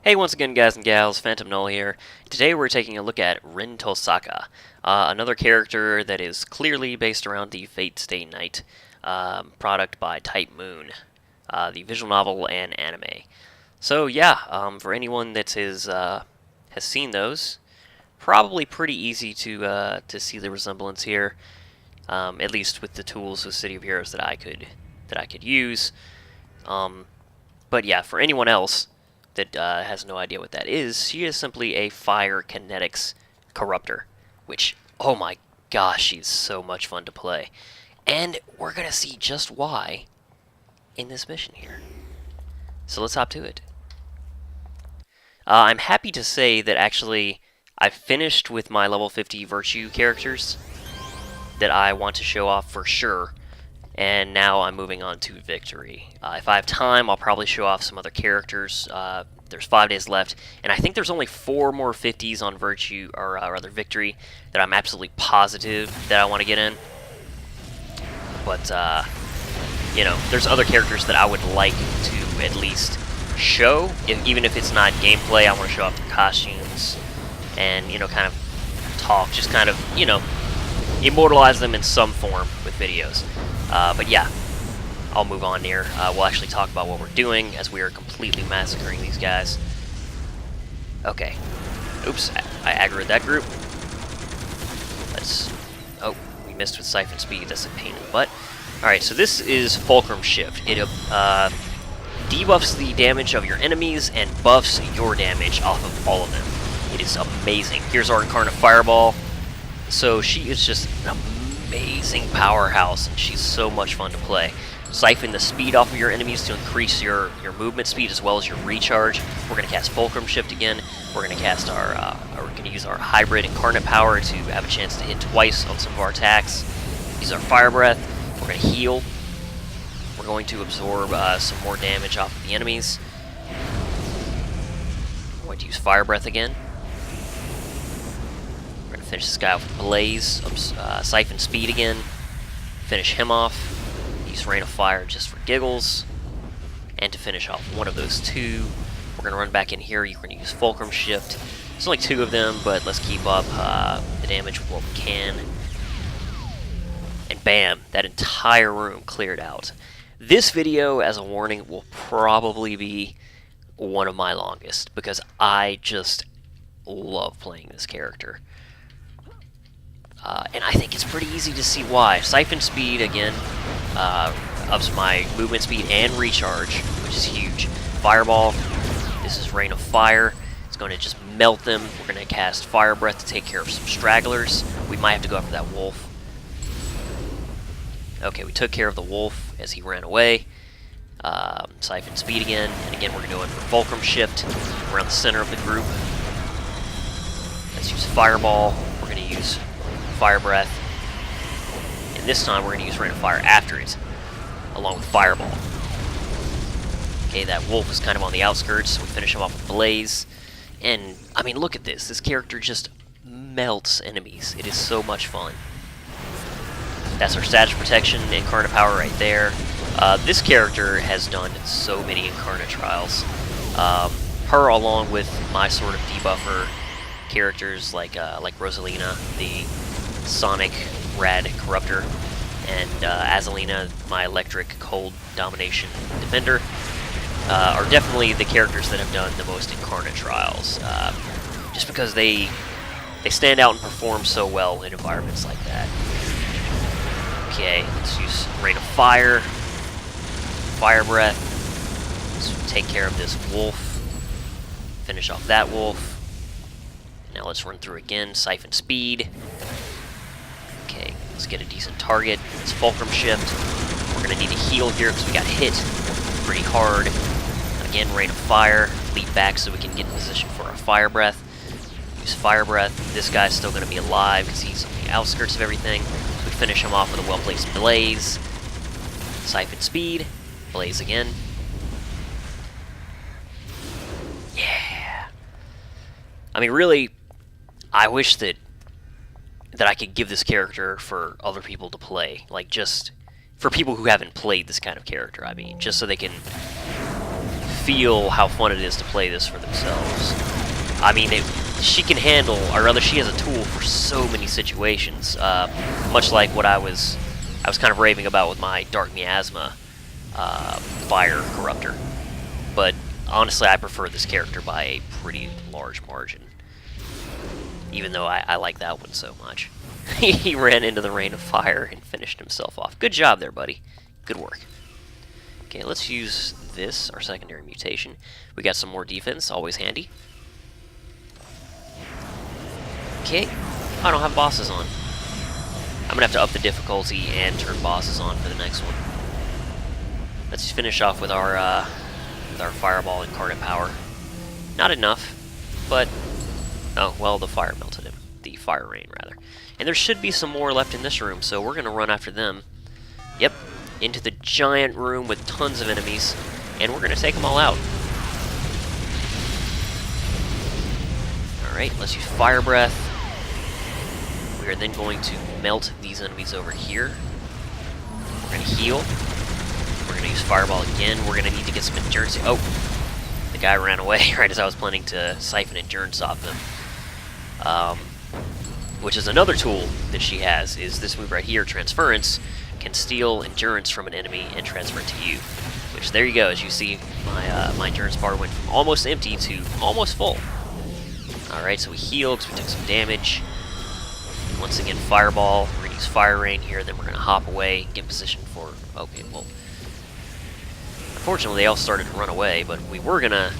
Hey, once again, guys and gals, Phantom Null here. Today we're taking a look at Rin Tohsaka, another character that is clearly based around the Fate Stay Night product by Type Moon, the visual novel and anime. So yeah, for anyone that has seen those, probably pretty easy to see the resemblance here, at least with the tools of City of Heroes that I could use. But yeah, for anyone else that has no idea what that is, she is simply a fire kinetics corruptor, which, oh my gosh, she's so much fun to play. And we're going to see just why in this mission here. So let's hop to it. I'm happy to say that actually I've finished with my level 50 Virtue characters that I want to show off for sure. And now I'm moving on to Victory. If I have time, I'll probably show off some other characters. There's 5 days left, and I think there's only 4 more 50s on Virtue, or rather Victory, that I'm absolutely positive that I want to get in. But, you know, there's other characters that I would like to at least show. Even if it's not gameplay, I want to show off their costumes and, you know, kind of talk, just kind of, you know, immortalize them in some form with videos. But yeah, I'll move on here. We'll actually talk about what we're doing as we are completely massacring these guys. Okay. Oops, I aggroed that group. Oh, we missed with Siphon Speed. That's a pain in the butt. Alright, so this is Fulcrum Shift. It debuffs the damage of your enemies and buffs your damage off of all of them. It is amazing. Here's our Incarnate Fireball. So she is just an amazing powerhouse, and she's so much fun to play. Siphon the speed off of your enemies to increase your movement speed as well as your recharge. We're going to cast Fulcrum Shift again. We're going to cast we're going to use our Hybrid Incarnate Power to have a chance to hit twice on some of our attacks. Use our Fire Breath. We're going to heal. We're going to absorb some more damage off of the enemies. We're going to use Fire Breath again. We're going to finish this guy off with Blaze. Siphon Speed again. Finish him off. Use Rain of Fire just for giggles. And to finish off one of those two, we're going to run back in here. You're going to use Fulcrum Shift. There's only 2 of them, but let's keep up the damage with what we can. And bam, that entire room cleared out. This video, as a warning, will probably be one of my longest, because I just love playing this character. And I think it's pretty easy to see why. Siphon Speed, again, ups my movement speed and recharge, which is huge. Fireball, this is Rain of Fire. It's going to just melt them. We're going to cast Fire Breath to take care of some stragglers. We might have to go after that wolf. Okay, we took care of the wolf as he ran away. Siphon Speed again, and again we're going to go in for Fulcrum Shift around the center of the group. Let's use Fireball. We're going to use Fire Breath. And this time we're going to use Rain of Fire after it, along with Fireball. Okay, that wolf is kind of on the outskirts, so we finish him off with Blaze. And, I mean, look at this. This character just melts enemies. It is so much fun. That's our Status Protection, Incarnate Power right there. This character has done so many Incarnate Trials. Her, along with my sort of debuffer characters like Rosalina, the Sonic Rad Corruptor, and Azalina, my Electric Cold Domination Defender, are definitely the characters that have done the most Incarnate Trials, just because they stand out and perform so well in environments like that. Okay, let's use Rain of Fire, Fire Breath, let's take care of this wolf, finish off that wolf. Now let's run through again, Siphon Speed. Okay, let's get a decent target. Let's Fulcrum Shift. We're going to need to heal here because we got hit pretty hard. Again, Rain of Fire. Leap back so we can get in position for our Fire Breath. Use Fire Breath. This guy's still going to be alive because he's on the outskirts of everything. So we finish him off with a well-placed Blaze. Siphon Speed. Blaze again. Yeah. I mean, really, I wish that I could give this character for other people to play. Like, just for people who haven't played this kind of character, I mean, just so they can feel how fun it is to play this for themselves. I mean, she can handle, or rather, she has a tool for so many situations. Much like what I was kind of raving about with my Dark Miasma fire corruptor. But honestly, I prefer this character by a pretty large margin. Even though I like that one so much. He ran into the rain of fire and finished himself off. Good job there, buddy. Good work. Okay, let's use this, our secondary mutation. We got some more defense, always handy. Okay, I don't have bosses on. I'm gonna have to up the difficulty and turn bosses on for the next one. Let's finish off with our fireball incarnate power. Not enough, but oh well, the fire melted him. The fire rain, rather. And there should be some more left in this room, so we're gonna run after them. Yep, into the giant room with tons of enemies, and we're gonna take them all out. All right, let's use fire breath. We are then going to melt these enemies over here. We're going to heal. We're going to use Fireball again. We're going to need to get some endurance. Oh, the guy ran away right as I was planning to siphon endurance off him. Which is another tool that she has, is this move right here, Transference, can steal endurance from an enemy and transfer it to you. Which, there you go, as you see, my endurance bar went from almost empty to almost full. Alright, so we healed, so we took some damage. Once again, Fireball. We're going to use Fire Rain here, then we're going to hop away, get positioned for... Okay, well... Unfortunately, they all started to run away, but we were going to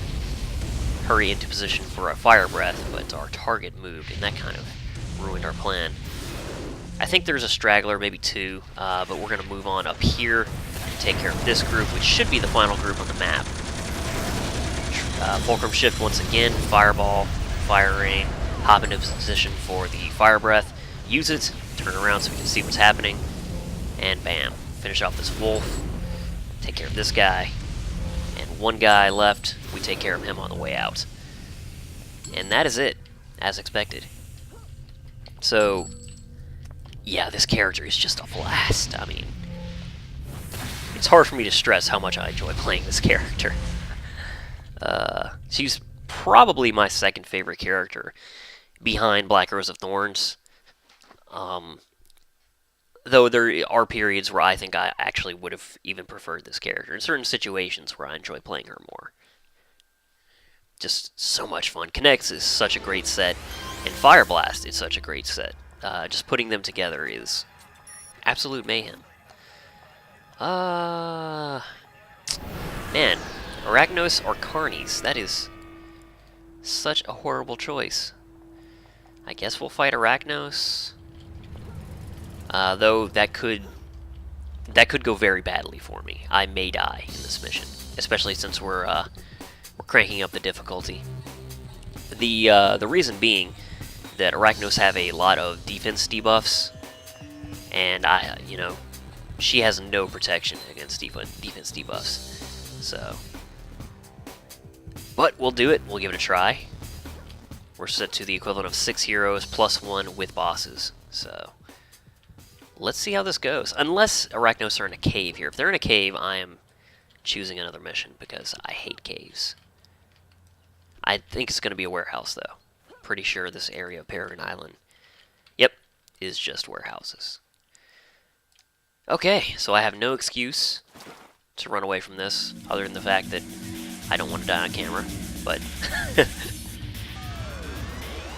hurry into position for a Fire Breath, but our target moved, and that kind of ruined our plan. I think there's a straggler, maybe two, but we're going to move on up here and take care of this group, which should be the final group on the map. Fulcrum Shift once again, Fireball, Fire Rain, hop into position for the Fire Breath, use it, turn around so we can see what's happening, and bam, finish off this wolf, take care of this guy, and one guy left, we take care of him on the way out. And that is it, as expected. So, yeah, this character is just a blast. I mean, it's hard for me to stress how much I enjoy playing this character. She's probably my second favorite character, behind Black Rose of Thorns. Though there are periods where I think I actually would have even preferred this character, in certain situations where I enjoy playing her more. Just so much fun. Connects is such a great set, and Fire Blast is such a great set. Just putting them together is absolute mayhem. Man, Arachnos or Carnies, that is such a horrible choice. I guess we'll fight Arachnos. Though that could go very badly for me. I may die in this mission, especially since we're cranking up the difficulty. The reason being that Arachnos have a lot of defense debuffs, and she has no protection against defense debuffs. So, but we'll do it. We'll give it a try. We're set to the equivalent of 6 heroes plus 1 with bosses. So, let's see how this goes. Unless Arachnos are in a cave here. If they're in a cave, I am choosing another mission because I hate caves. I think it's going to be a warehouse, though. Pretty sure this area of Peregrine Island, yep, is just warehouses. Okay, so I have no excuse to run away from this, other than the fact that I don't want to die on camera, but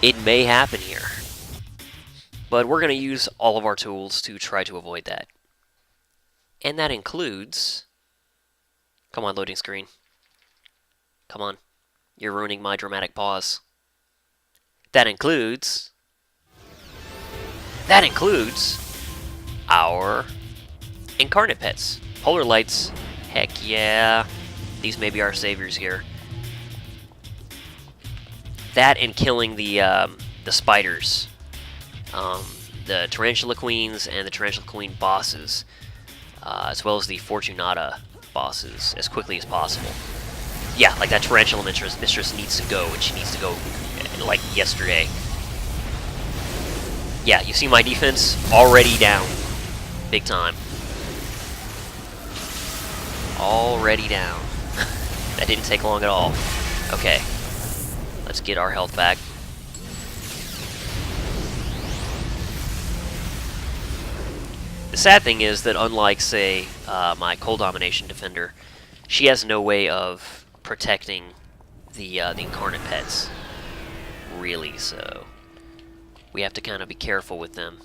it may happen here. But we're going to use all of our tools to try to avoid that. And that includes... Come on, loading screen. Come on. You're ruining my dramatic pause. That includes our incarnate pets. Polar lights. Heck yeah. These may be our saviors here. That and killing the spiders. The Tarantula Queens and the Tarantula Queen bosses, as well as the Fortunata bosses, as quickly as possible. Yeah, like that Tarantula Mistress needs to go, and she needs to go, like, yesterday. Yeah, you see my defense? Already down. Big time. Already down. That didn't take long at all. Okay. Let's get our health back. The sad thing is that unlike, say, my Cold Domination Defender, she has no way of protecting the Incarnate Pets. Really, so we have to kind of be careful with them.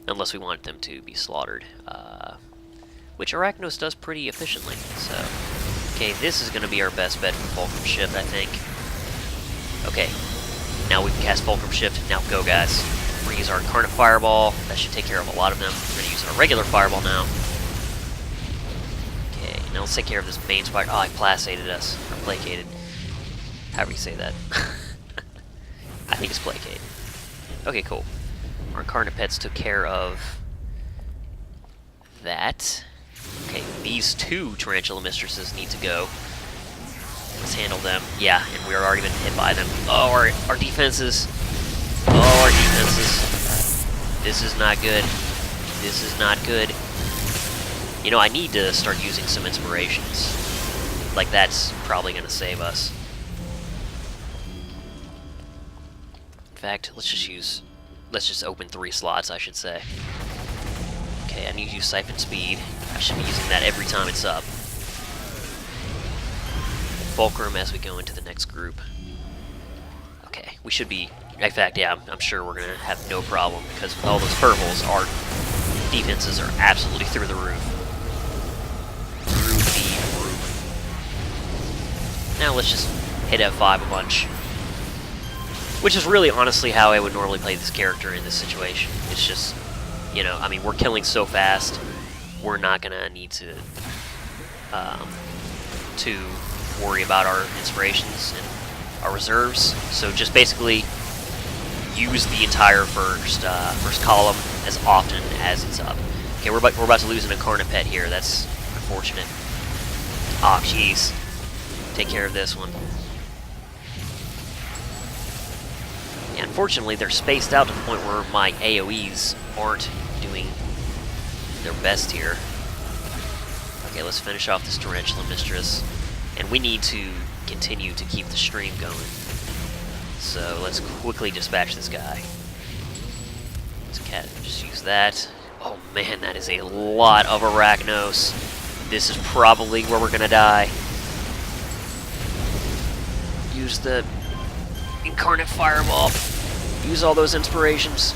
Unless we want them to be slaughtered. Which Arachnos does pretty efficiently, so... Okay, this is going to be our best bet for Fulcrum Shift, I think. Okay, now we can cast Fulcrum Shift. Now go, guys. We're going to use our Incarnate Fireball. That should take care of a lot of them. We're going to use our regular Fireball now. Okay, now let's take care of this Bane Spider. Oh, he placated us. Or placated. However you say that. I think it's placated. Okay, cool. Our Incarnate Pets took care of that. Okay, these two Tarantula Mistresses need to go. Let's handle them. Yeah, and we're already been hit by them. Oh, our defenses. Oh, our defenses. This is not good. This is not good. You know, I need to start using some inspirations. Like, that's probably going to save us. In fact, let's just open 3 slots, I should say. Okay, I need to use Siphon Speed. I should be using that every time it's up. Fulcrum as we go into the next group. Okay, we should be... In fact, yeah, I'm sure we're going to have no problem, because with all those purples, our defenses are absolutely through the roof. Through the roof. Now let's just hit F5 a bunch. Which is really, honestly, how I would normally play this character in this situation. It's just, you know, I mean, we're killing so fast, we're not going to need to worry about our inspirations and our reserves. So just basically use the entire first column as often as it's up. Okay, we're about to lose an Incarnate Pet here. That's unfortunate. Ah, jeez. Take care of this one. Yeah, unfortunately, they're spaced out to the point where my AoEs aren't doing their best here. Okay, let's finish off this Tarantula Mistress. And we need to continue to keep the stream going. So let's quickly dispatch this guy. Let's just use that. Oh man, that is a lot of Arachnos. This is probably where we're gonna die. Use the Incarnate Fireball. Use all those inspirations.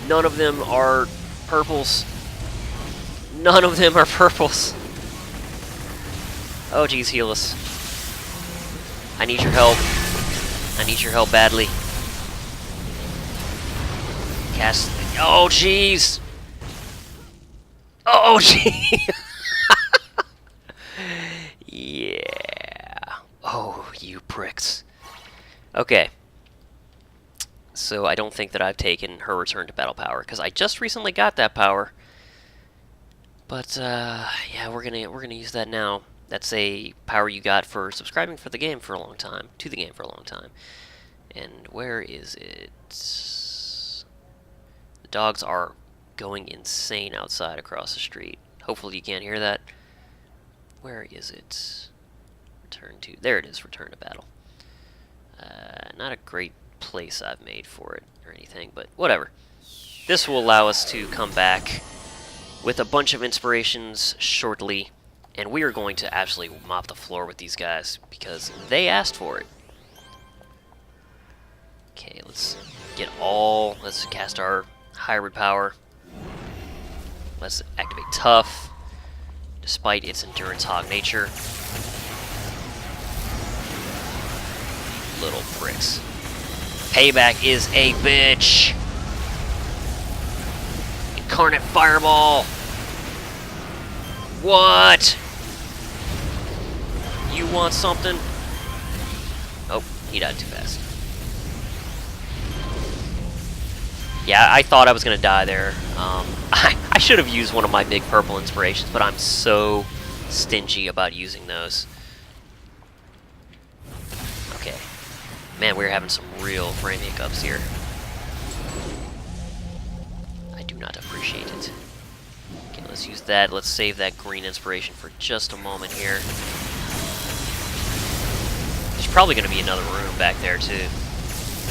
None of them are purples. None of them are purples. Oh geez, heal us. I need your help. I need your help badly. Cast. Oh jeez. Oh jeez. Yeah. Oh, you pricks. Okay. So I don't think that I've taken her return to battle power, because I just recently got that power. But yeah, we're gonna use that now. That's a power you got for subscribing for the game for a long time, to the game for a long time. And where is it? The dogs are going insane outside across the street. Hopefully you can't hear that. Where is it? Return to... There it is, return to battle. Not a great place I've made for it or anything, but whatever. This will allow us to come back with a bunch of inspirations shortly, and we are going to absolutely mop the floor with these guys because they asked for it. Okay, let's cast our hybrid power. Let's activate Tough, despite its endurance hog nature. Little pricks. Payback is a bitch! Incarnate Fireball! What? You want something? Oh, he died too fast. Yeah, I thought I was gonna die there. I should have used one of my big purple inspirations, but I'm so stingy about using those. Okay. Man, we're having some real frame hiccups here. I do not appreciate it. Okay, let's use that. Let's save that green inspiration for just a moment here. probably going to be another room back there, too.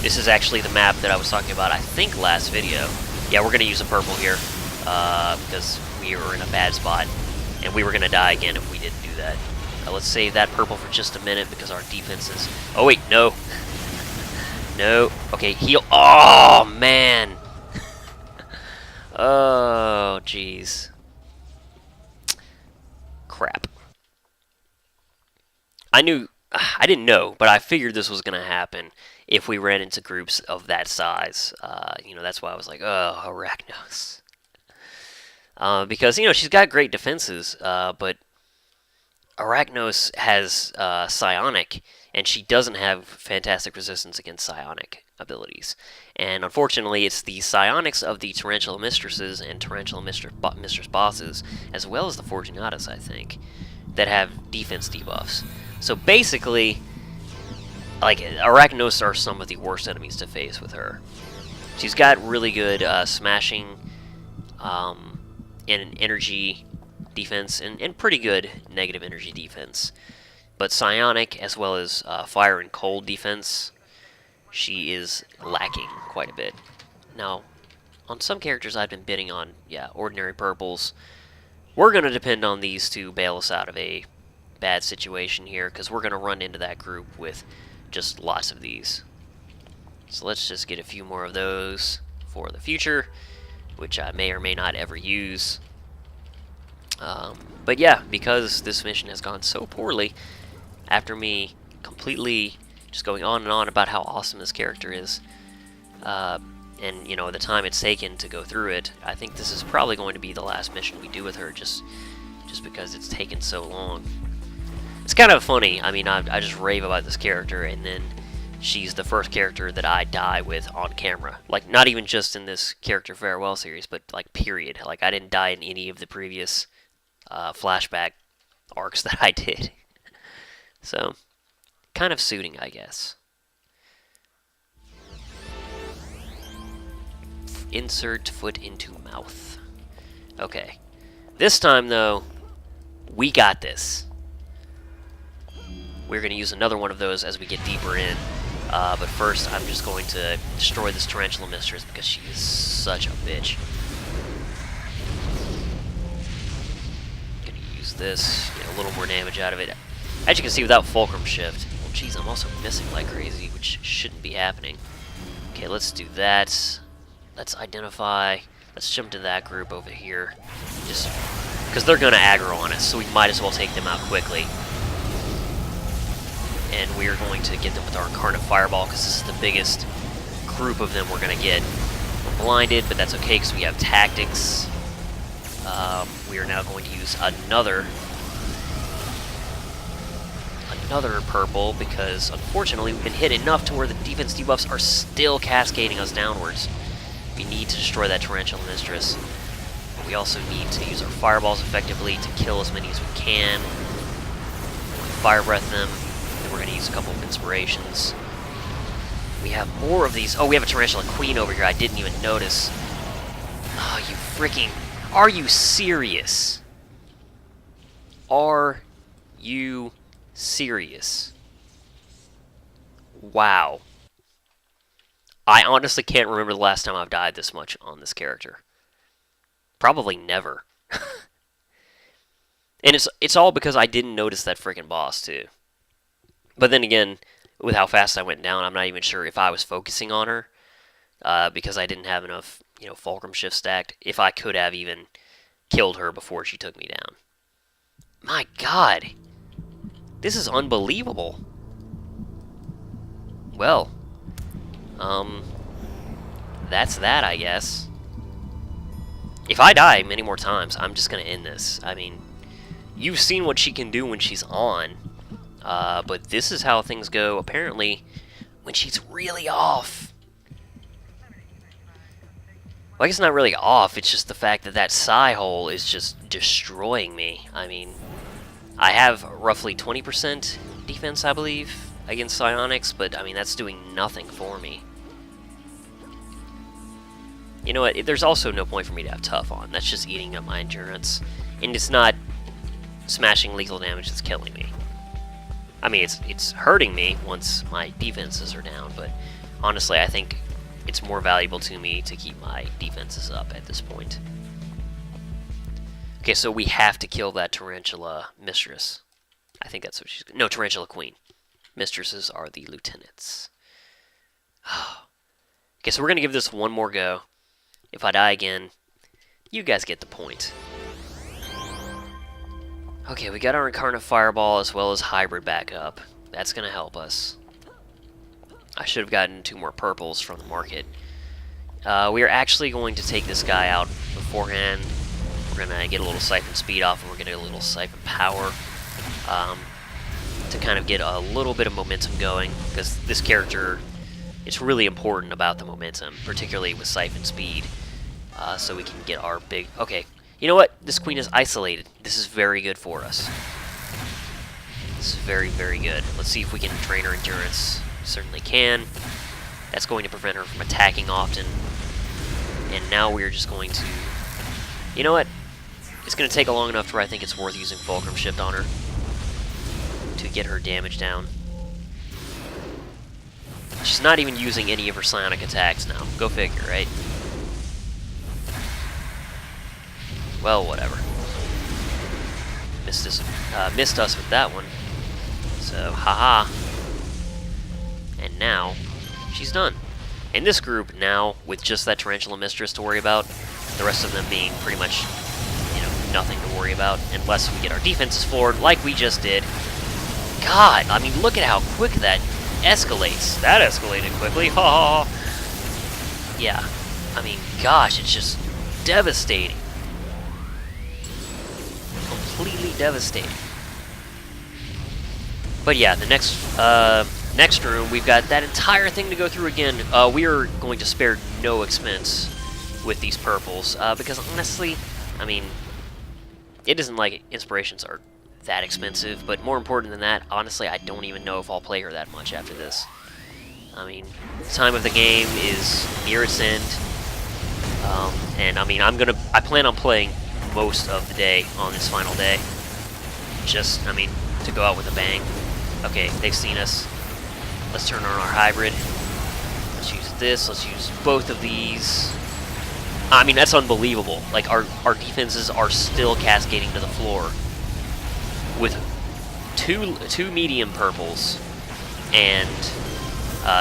This is actually the map that I was talking about, I think, last video. Yeah, we're going to use a purple here, because we were in a bad spot, and we were going to die again if we didn't do that. Let's save that purple for just a minute, because our defense is... Oh, wait, no. No. Okay, heal. Oh, man. Oh, jeez. Crap. I didn't know, but I figured this was going to happen if we ran into groups of that size. You know, that's why I was like, oh, Arachnos. Because, you know, she's got great defenses, but Arachnos has psionic, and she doesn't have fantastic resistance against psionic abilities. And unfortunately, it's the psionics of the Tarantula Mistresses and Tarantula Mistress bosses, as well as the Fortunatas, I think, that have defense debuffs. So basically, like, Arachnos are some of the worst enemies to face with her. She's got really good smashing and energy defense, and pretty good negative energy defense. But psionic, as well as fire and cold defense, she is lacking quite a bit. Now, on some characters I've been bidding on, yeah, ordinary purples. We're going to depend on these to bail us out of a bad situation here, because we're going to run into that group with just lots of these. So let's just get a few more of those for the future, which I may or may not ever use. But yeah, because this mission has gone so poorly, after me completely just going on and on about how awesome this character is, and, you know, the time it's taken to go through it, I think this is probably going to be the last mission we do with her, just because it's taken so long. It's kind of funny. I mean, I just rave about this character, and then she's the first character that I die with on camera. Like, not even just in this Character Farewell series, but, like, period. Like, I didn't die in any of the previous flashback arcs that I did. So, kind of suiting, I guess. Insert foot into mouth. Okay. This time, though, we got this. We're going to use another one of those as we get deeper in. But first, I'm just going to destroy this Tarantula Mistress because she is such a bitch. Gonna use this, get a little more damage out of it. As you can see, without Fulcrum Shift. Well, geez, I'm also missing like crazy, which shouldn't be happening. Okay, let's do that. Let's identify. Let's jump to that group over here. Just because they're going to aggro on us, so we might as well take them out quickly. And we are going to get them with our Incarnate Fireball, because this is the biggest group of them we're going to get. We're blinded, but that's okay, because we have Tactics. We are now going to use another purple, because unfortunately we've been hit enough to where the defense debuffs are still cascading us downwards. We need to destroy that Tarantula Mistress. We also need to use our fireballs effectively to kill as many as we can. Fire breath them. Then we're going to use a couple of inspirations. We have more of these. Oh, we have a Tarantula Queen over here. I didn't even notice. Oh, you freaking... Are you serious? Are you serious? Wow. I honestly can't remember the last time I've died this much on this character. Probably never. And it's all because I didn't notice that freaking boss, too. But then again, with how fast I went down, I'm not even sure if I was focusing on her. Because I didn't have enough, you know, Fulcrum Shift stacked. If I could have even killed her before she took me down. My God. This is unbelievable. Well. That's that, I guess. If I die many more times, I'm just going to end this. I mean, you've seen what she can do when she's on. But this is how things go, apparently, when she's really off. Well, I guess not really off, it's just the fact that that Psi hole is just destroying me. I mean, I have roughly 20% defense, I believe, against psionics, but, I mean, that's doing nothing for me. You know what, there's also no point for me to have tough on. That's just eating up my endurance. And it's not smashing lethal damage that's killing me. I mean, it's hurting me once my defenses are down, but honestly, I think it's more valuable to me to keep my defenses up at this point. Okay, so we have to kill that Tarantula Mistress. I think that's what she's... No, Tarantula Queen. Mistresses are the lieutenants. Okay, so we're going to give this one more go. If I die again, you guys get the point. Okay, we got our Incarnate Fireball as well as Hybrid back up. That's going to help us. I should have gotten 2 more purples from the market. We are actually going to take this guy out beforehand. We're going to get a little Siphon Speed off, and we're going to get a little Siphon Power to kind of get a little bit of momentum going, because this character, it's really important about the momentum, particularly with Siphon Speed, so we can get our big... Okay, you know what? This queen is isolated. This is very good for us. This is very, very good. Let's see if we can drain her endurance. Certainly can. That's going to prevent her from attacking often. And now we're just going to... You know what? It's going to take long enough to where I think it's worth using Fulcrum Shift on her to get her damage down. She's not even using any of her psionic attacks now. Go figure, right? Well, whatever. Missed us with that one. So, haha. And now, she's done. In this group, now, with just that Tarantula Mistress to worry about, the rest of them being pretty much, you know, nothing to worry about, unless we get our defenses floored, like we just did. God, I mean, look at how quick that escalates. That escalated quickly, ha ha. Yeah, I mean, gosh, it's just devastating. Completely devastating. But yeah, the next room, we've got that entire thing to go through again. We are going to spare no expense with these purples, because honestly, I mean, it isn't like inspirations are that expensive, but more important than that, honestly, I don't even know if I'll play her that much after this. I mean, the time of the game is near its end, and I mean, I plan on playing most of the day on this final day. Just, I mean, to go out with a bang. Okay, they've seen us. Let's turn on our hybrid. Let's use this. Let's use both of these. I mean, that's unbelievable. Like, our defenses are still cascading to the floor with two medium purples and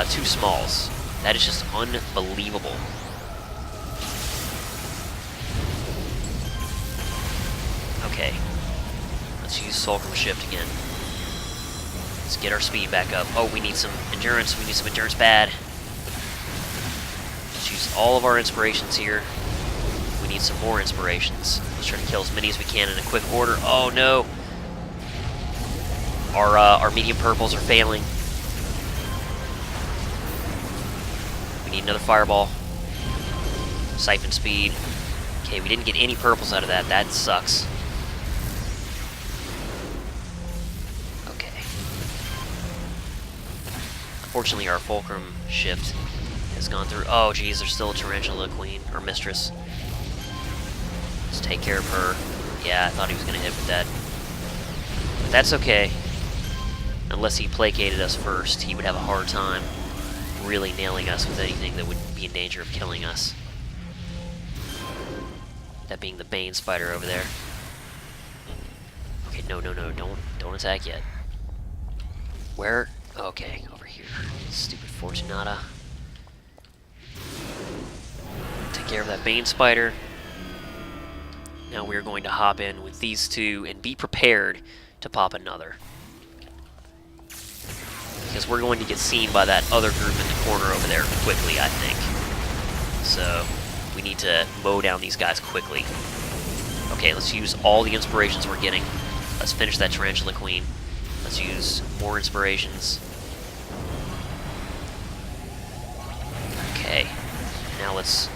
2 smalls. That is just unbelievable. Okay, let's use Fulcrum Shift again. Let's get our speed back up. Oh, we need some endurance. We need some endurance bad. Let's use all of our inspirations here. We need some more inspirations. Let's try to kill as many as we can in a quick order. Oh no! Our medium purples are failing. We need another fireball. Siphon speed. Okay, we didn't get any purples out of that. That sucks. Unfortunately, our Fulcrum Shift has gone through. Oh, geez, there's still a Tarantula Queen, or Mistress. Let's take care of her. Yeah, I thought he was going to hit with that. But that's okay. Unless he placated us first, he would have a hard time really nailing us with anything that would be in danger of killing us. That being the Bane Spider over there. Okay, no, don't attack yet. Where? Okay, over here. Stupid Fortunata. Take care of that Bane Spider. Now we're going to hop in with these 2 and be prepared to pop another. Because we're going to get seen by that other group in the corner over there quickly, I think. So, we need to mow down these guys quickly. Okay, let's use all the inspirations we're getting. Let's finish that Tarantula Queen. Let's use more inspirations. Okay, now let's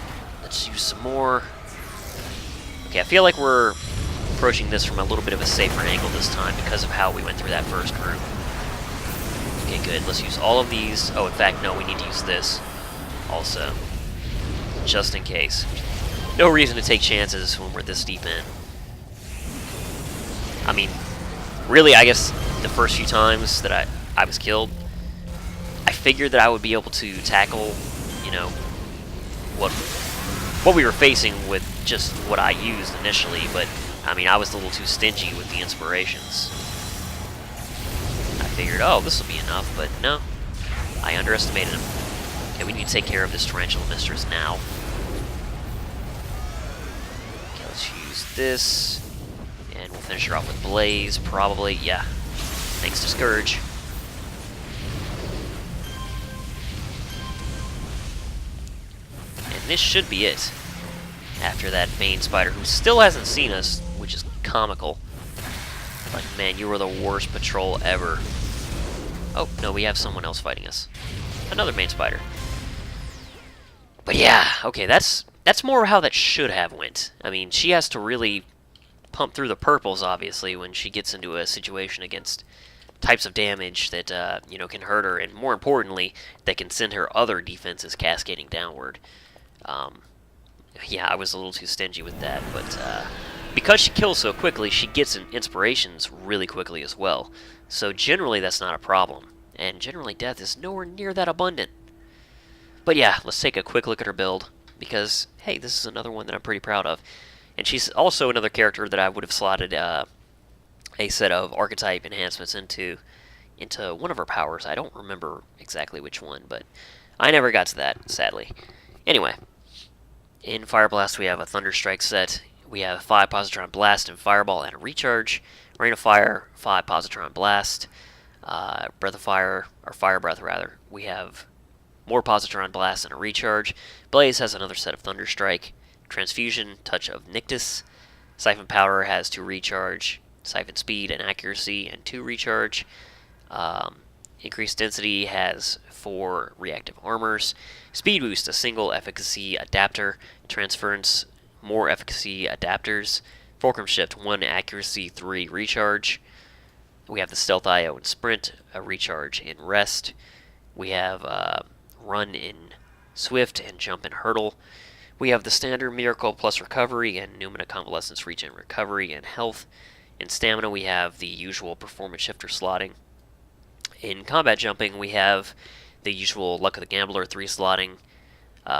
use some more. Okay, I feel like we're approaching this from a little bit of a safer angle this time because of how we went through that first group. Okay, good. Let's use all of these. Oh, in fact, no, we need to use this also, just in case. No reason to take chances when we're this deep in. I mean, Really, I guess the first few times that I was killed, I figured that I would be able to tackle, you know, what we were facing with just what I used initially, but I mean, I was a little too stingy with the inspirations. I figured, oh, this will be enough, but no, I underestimated him. Okay, we need to take care of this Tarantula Mistress now. Okay, let's use this, and we'll finish her off with Blaze, probably. Yeah, thanks to Scourge. And this should be it. After that Bane Spider, who still hasn't seen us, which is comical. Like, man, you were the worst patrol ever. Oh, no, we have someone else fighting us. Another Bane Spider. But yeah, okay, that's more how that should have went. I mean, she has to really pump through the purples, obviously, when she gets into a situation against types of damage that, you know, can hurt her, and more importantly, that can send her other defenses cascading downward. Yeah, I was a little too stingy with that, but because she kills so quickly, she gets inspirations really quickly as well. So generally, that's not a problem, and generally death is nowhere near that abundant. But yeah, let's take a quick look at her build, because, hey, this is another one that I'm pretty proud of. And she's also another character that I would have slotted a set of archetype enhancements into one of her powers. I don't remember exactly which one, but I never got to that, sadly. Anyway, in Fire Blast we have a Thunderstrike set. We have 5 Positron Blast and Fireball and a Recharge. Rain of Fire, 5 Positron Blast. Breath of Fire, or Fire Breath rather, we have more Positron Blast and a Recharge. Blaze has another set of Thunderstrike. Transfusion, Touch of Nyctus. Siphon Powder has 2 Recharge. Siphon Speed and Accuracy and 2 Recharge. Increased Density has 4 Reactive Armors. Speed Boost, a single efficacy adapter. Transference, more efficacy adapters. Fulcrum Shift, 1 Accuracy, 3 Recharge. We have the Stealth IO and Sprint, a Recharge in Rest. We have Run in Swift and Jump in Hurdle. We have the standard Miracle plus Recovery and Numina Convalescence Regen Recovery and Health. In Stamina, we have the usual Performance Shifter slotting. In Combat Jumping, we have the usual Luck of the Gambler 3 slotting,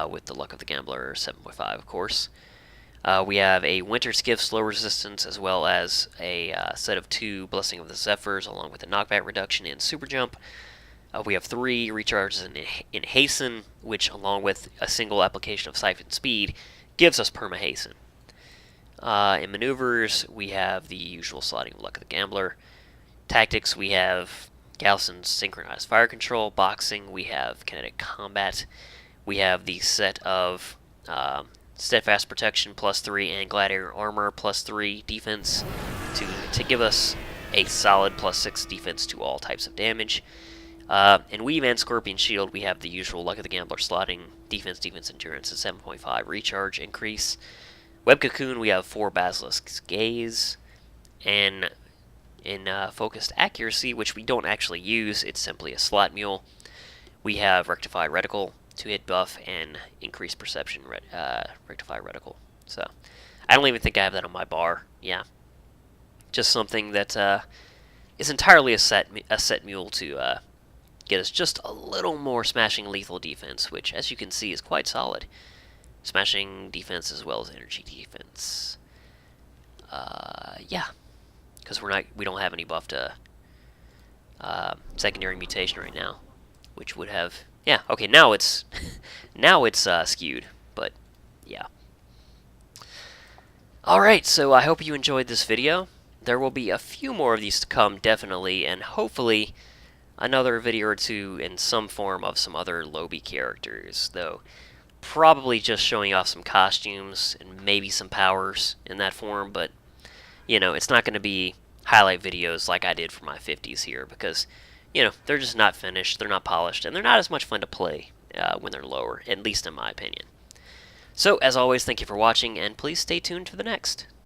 with the Luck of the Gambler 7.5, of course. We have a Winter Skiff slow resistance, as well as a set of 2 Blessing of the Zephyrs, along with a knockback reduction in Super Jump. We have 3 recharges in Hasten, which, along with a single application of Siphon Speed, gives us Perma Hasten. In Maneuvers, we have the usual slotting of Luck of the Gambler. Tactics, we have Gallison's Synchronized Fire Control. Boxing, we have Kinetic Combat. We have the set of Steadfast Protection +3 and Gladiator Armor +3 defense to give us a solid +6 defense to all types of damage. In Weave and Scorpion Shield, we have the usual Luck of the Gambler slotting, defense, endurance, and 7.5 recharge increase. Web Cocoon, we have 4 Basilisk's Gaze. And in Focused Accuracy, which we don't actually use, it's simply a slot mule, we have Rectify Reticle, 2-hit buff, and Increased Perception Rectify Reticle. So, I don't even think I have that on my bar. Yeah. Just something that is entirely a set mule to get us just a little more smashing lethal defense, which, as you can see, is quite solid. Smashing defense as well as energy defense. Yeah, because we don't have any buff to secondary mutation right now, which would have, yeah, okay, now it's skewed, but yeah. Alright, so I hope you enjoyed this video. There will be a few more of these to come, definitely, and hopefully another video or two in some form of some other Lobby characters, though probably just showing off some costumes and maybe some powers in that form, but, you know, it's not going to be highlight videos like I did for my 50s here, because, you know, they're just not finished, they're not polished, and they're not as much fun to play when they're lower, at least in my opinion. So, as always, thank you for watching, and please stay tuned for the next.